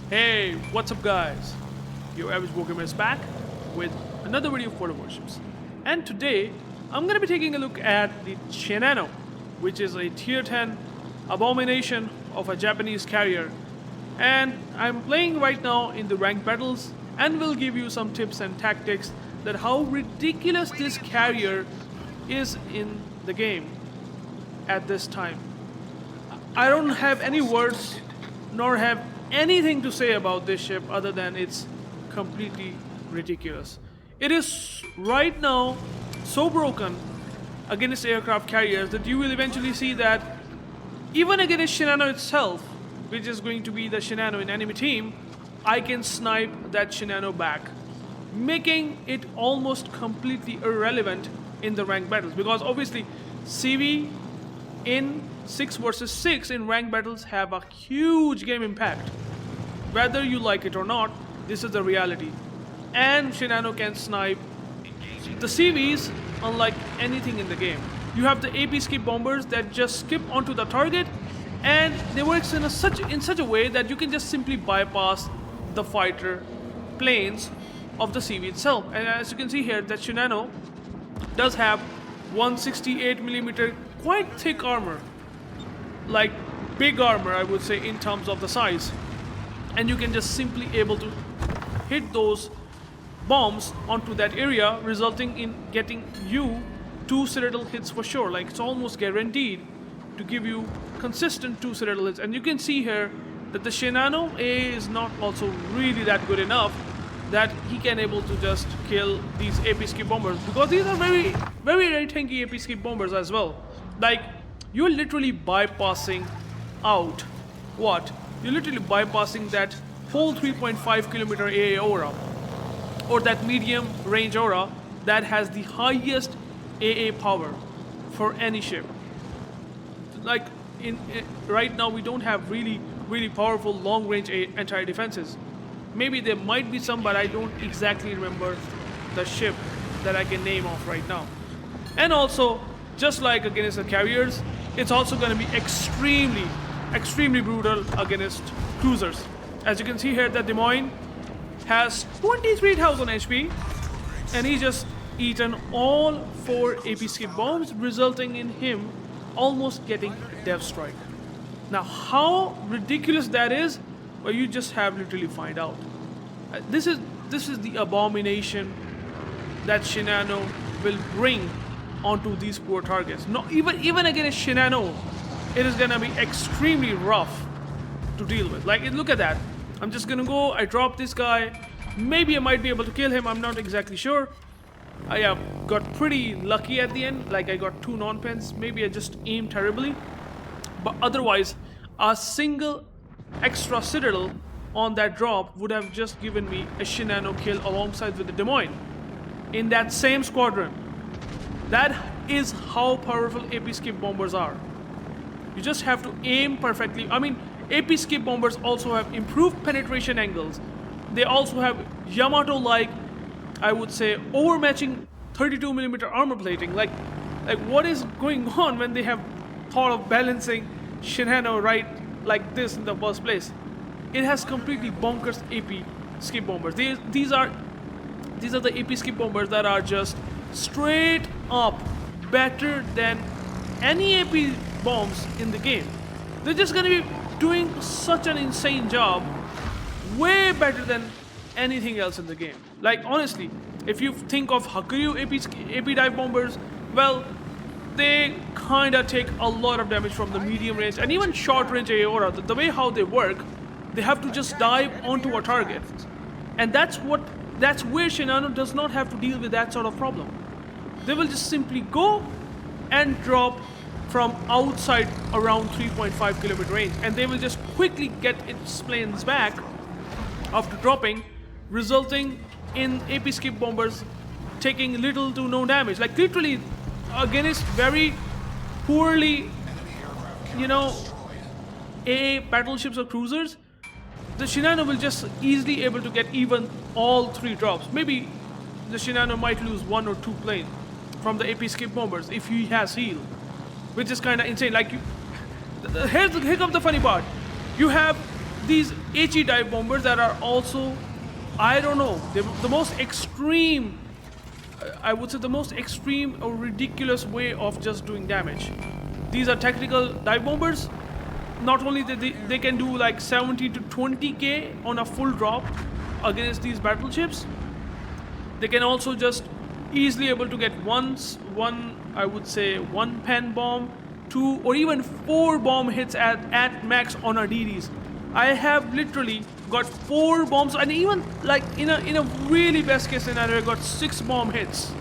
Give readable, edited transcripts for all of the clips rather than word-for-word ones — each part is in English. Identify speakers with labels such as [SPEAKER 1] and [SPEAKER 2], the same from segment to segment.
[SPEAKER 1] Hey, what's up guys? UrAvgWarGamer is back with another video for the warships. And today, I'm going to be taking a look at the Shinano, which is a tier 10 abomination of a Japanese carrier. And I'm playing right now in the ranked battles and will give you some tips and tactics that how ridiculous this carrier is in the game at this time. I don't have any words nor have anything to say about this ship other than it's completely ridiculous. It is right now so broken against aircraft carriers that you will eventually see that even against Shinano itself, which is going to be the Shinano in enemy team, I can snipe that Shinano back, making it almost completely irrelevant in the ranked battles, because obviously CV in 6 versus 6 in ranked battles have a huge game impact. Whether you like it or not, this is the reality. And Shinano can snipe the CVs unlike anything in the game. You have the AP skip bombers that just skip onto the target, and they work in such a way that you can just simply bypass the fighter planes of the CV itself. And as you can see here, that Shinano does have 168mm quite thick armor, like big armor I would say in terms of the size, and you can just simply able to hit those bombs onto that area, resulting in getting you 2 Citadel hits for sure. Like it's almost guaranteed to give you consistent 2 Citadel hits. And you can see here that the Shinano A is not also really that good enough that he can able to just kill these AP skip bombers, because these are very tanky AP skip bombers as well. Like you're literally bypassing out what? You're literally bypassing that whole 3.5 kilometer AA aura, or that medium range aura that has the highest AA power for any ship. Like right now we don't have really powerful long range anti defenses. Maybe there might be some, but I don't exactly remember the ship that I can name off right now. And also, just like against the carriers, it's also going to be extremely brutal against cruisers. As you can see here, that Des Moines has 23,000 HP, and he just eaten all 4 AP skip bombs, resulting in him almost getting Death Strike. Now, how ridiculous that is, well, you just have literally find out. This is the abomination that Shinano will bring onto these poor targets. No, even against Shinano, it is gonna be extremely rough to deal with. Like, look at that. I'm just gonna go. I drop this guy. Maybe I might be able to kill him. I'm not exactly sure. I got pretty lucky at the end. Like I got 2 non-pens. Maybe I just aimed terribly. But otherwise, a single extra Citadel on that drop would have just given me a Shinano kill alongside with the Des Moines in that same squadron. That is how powerful AP skip bombers are. You just have to aim perfectly. I mean, AP skip bombers also have improved penetration angles. They also have Yamato-like, I would say, overmatching 32mm armor plating. Like what is going on when they have thought of balancing Shinano right like this in the first place? It has completely bonkers AP skip bombers. These are the AP skip bombers that are just straight up better than any AP bombs in the game. They're just gonna be doing such an insane job, way better than anything else in the game. Like honestly, if you think of Hakuryu AP dive bombers, well, they kinda take a lot of damage from the medium range and even short range aura. The way how they work, they have to just dive onto a target, and that's where Shinano does not have to deal with that sort of problem. They will just simply go and drop from outside around 3.5 kilometer range, and they will just quickly get its planes back after dropping, resulting in AP skip bombers taking little to no damage. Like literally against very poorly, AA battleships or cruisers, the Shinano will just easily able to get even all 3 drops. Maybe the Shinano might lose 1 or 2 planes from the AP skip bombers if he has heal, which is kind of insane. Like here comes the funny part. You have these HE dive bombers that are also, I don't know, the most extreme, I would say the most extreme or ridiculous way of just doing damage. These are tactical dive bombers. Not only that they can do like 70 to 20k on a full drop against these battleships, they can also just easily able to get one, I would say, one pen bomb, 2 or even 4 bomb hits at max on our DDs. I have literally got 4 bombs, and even like in a really best case scenario, I got 6 bomb hits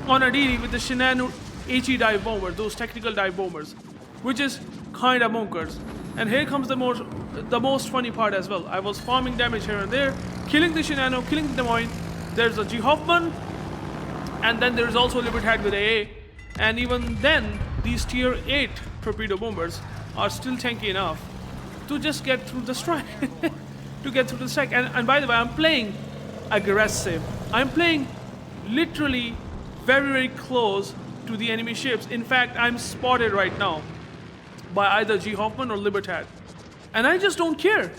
[SPEAKER 1] on a DD with the Shinano HE dive bomber, those technical dive bombers, which is kind of bonkers. And here comes the most funny part as well. I was farming damage here and there, killing the Shinano, killing the Des Moines. There's a G Hoffman, and then there's also Libertad with AA. And even then, these tier 8 torpedo bombers are still tanky enough to just get through the strike. And by the way, I'm playing aggressive. I'm playing literally very, very close to the enemy ships. In fact, I'm spotted right now by either G Hoffman or Libertad. And I just don't care.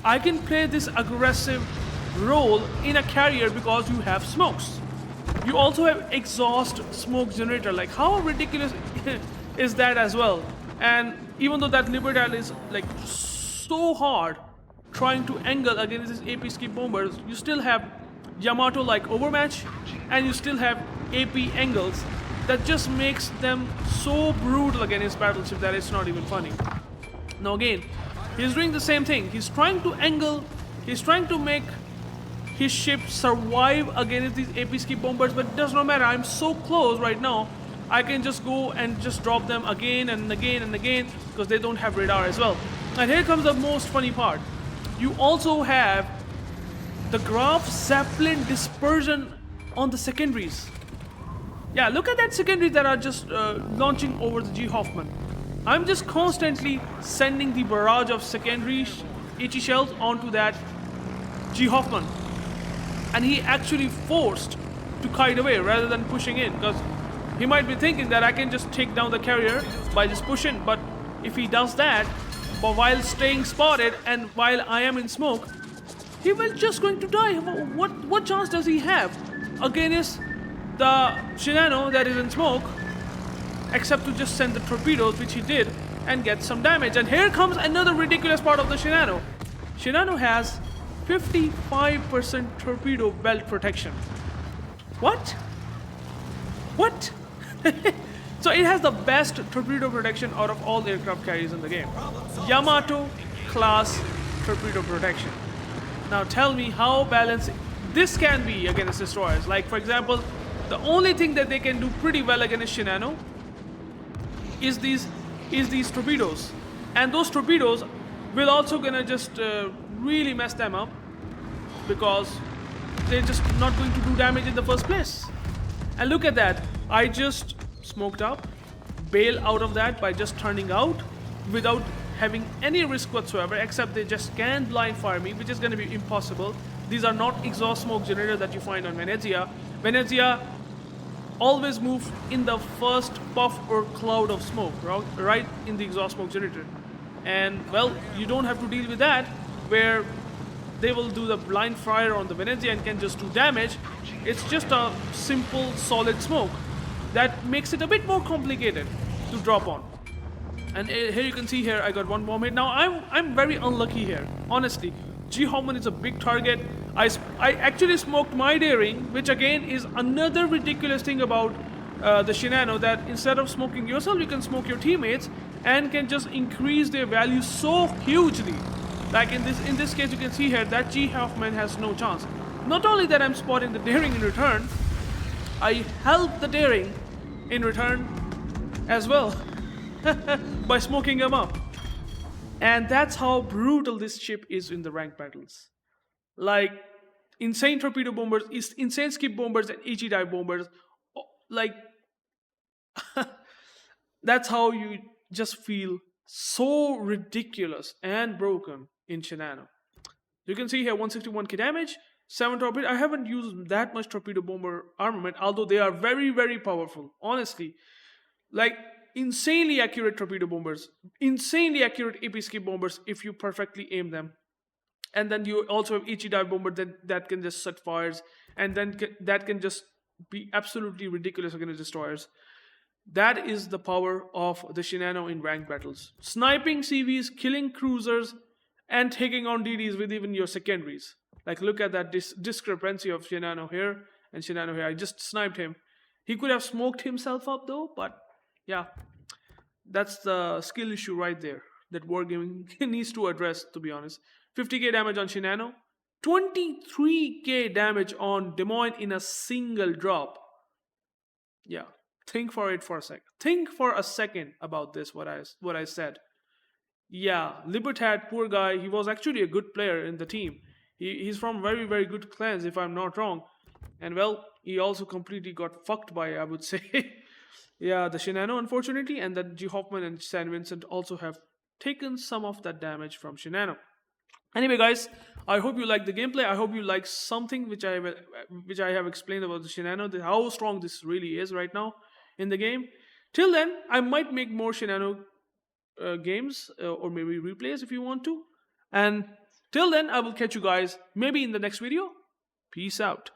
[SPEAKER 1] I can play this aggressive role in a carrier because you have smokes. You also have exhaust smoke generator. Like, how ridiculous is that as well? And even though that Libertad is like so hard trying to angle against these AP skip bombers, you still have Yamato like overmatch, and you still have AP angles that just makes them so brutal against battleship that it's not even funny. Now again, he's doing the same thing. He's trying to angle, he's trying to make his ship survive against these AP skip bombers, but it does not matter. I'm so close right now, I can just go and just drop them again and again and again because they don't have radar as well. And here comes the most funny part. You also have the Graf Zeppelin dispersion on the secondaries. Yeah, look at that secondary that are just launching over the G Hoffman. I'm just constantly sending the barrage of secondary HE shells onto that G Hoffman. And he actually forced to kite away rather than pushing in, because he might be thinking that I can just take down the carrier by just pushing. But if he does that, but while staying spotted and while I am in smoke, he will just going to die. What chance does he have against the Shinano that is in smoke, except to just send the torpedoes, which he did, and get some damage. And here comes another ridiculous part of the Shinano. Shinano has 55% torpedo belt protection. What? So it has the best torpedo protection out of all aircraft carriers in the game. Yamato class torpedo protection. Now tell me how balanced this can be against destroyers. Like, for example, the only thing that they can do pretty well against Shinano is these torpedoes. And those torpedoes will also gonna just really mess them up, because they're just not going to do damage in the first place. And look at that. I just smoked up, bail out of that by just turning out without having any risk whatsoever, except they just can blind fire me, which is going to be impossible. These are not exhaust smoke generators that you find on Venezia. Venezia always move in the first puff or cloud of smoke, right in the exhaust smoke generator. And well, you don't have to deal with that, where they will do the blind fire on the Venezia and can just do damage. It's just a simple solid smoke that makes it a bit more complicated to drop on. And here you can see here I got one bomb hit. Now I'm very unlucky here, honestly. G Hoffman is a big target. I actually smoked my daring, which again is another ridiculous thing about the Shinano, that instead of smoking yourself, you can smoke your teammates and can just increase their value so hugely. Like in this case, you can see here that G Hoffman has no chance. Not only that, I'm spotting the daring in return, I help the daring in return as well by smoking him up. And that's how brutal this ship is in the ranked battles. Like, insane torpedo bombers, insane skip bombers, and HE dive bombers. Like, that's how you just feel so ridiculous and broken in Shinano. You can see here 161k damage, 7 torpedo. I haven't used that much torpedo bomber armament, although they are very, very powerful. Honestly, like insanely accurate torpedo bombers, insanely accurate AP skip bombers if you perfectly aim them and then you also have Ichi Dive Bomber that can just set fires, and then that can just be absolutely ridiculous against destroyers. That is the power of the Shinano in ranked battles. Sniping CVs, killing cruisers, and taking on DDs with even your secondaries. Like, look at that discrepancy of Shinano here and Shinano here. I just sniped him. He could have smoked himself up though, but yeah, that's the skill issue right there that Wargaming needs to address, to be honest. 50k damage on Shinano, 23k damage on Des Moines in a single drop. Yeah, think for it for a second. Think for a second about this, what I said. Yeah, Libertad, poor guy, he was actually a good player in the team. He's from very, very good clans, if I'm not wrong. And well, he also completely got fucked by, I would say. Yeah, the Shinano, unfortunately, and that G. Hoffman and San Vincent also have taken some of that damage from Shinano. Anyway, guys, I hope you like the gameplay. I hope you like something which I have explained about the Shinano, how strong this really is right now in the game. Till then, I might make more Shinano games or maybe replays if you want to. And till then, I will catch you guys maybe in the next video. Peace out.